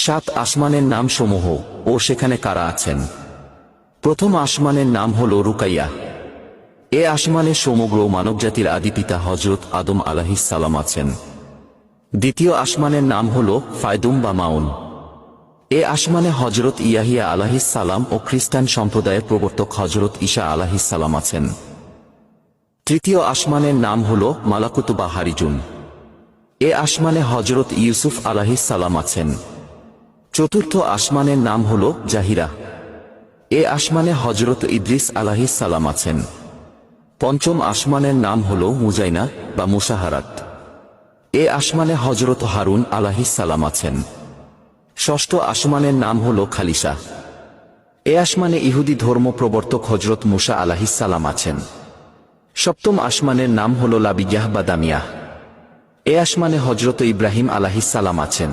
সাত আসমানের নাম সমূহ ও সেখানে কারা আছেন। প্রথম আসমানের নাম হল রুকাইয়া। এ আসমানে সমগ্র মানবজাতির আদিপিতা হযরত আদম আলাইহিস সালাম আছেন। দ্বিতীয় আসমানের নাম হল ফায়দুম বা মাউন। এ আসমানে হযরত ইয়াহিয়া আলাইহিস সালাম ও খ্রিস্টান সম্প্রদায়ের প্রবর্তক হযরত ঈসা আলাইহিস সালাম আছেন। তৃতীয় আসমানের নাম হল মালাকুত বা হারিজুন। এ আসমানে হযরত ইউসুফ আলাইহিস সালাম আছেন। চতুর্থ আসমানের নাম হল জাহিরা। এ আসমানে হযরত ইদ্রিস আলাইহিস সালাম আছেন। পঞ্চম আসমানের নাম হল মুজাইনা বা মুসাহারাত। এ আসমানে হযরত হারুন আলাইহিস সালাম আছেন। ষষ্ঠ আসমানের নাম হল খালিসা। এ আসমানে ইহুদি ধর্ম প্রবর্তক হযরত মুসা আলাইহিস সালাম আছেন। সপ্তম আসমানের নাম হল লাবিয়াহ বা দামিয়াহ। এ আসমানে হযরত ইব্রাহিম আলাইহিস সালাম আছেন।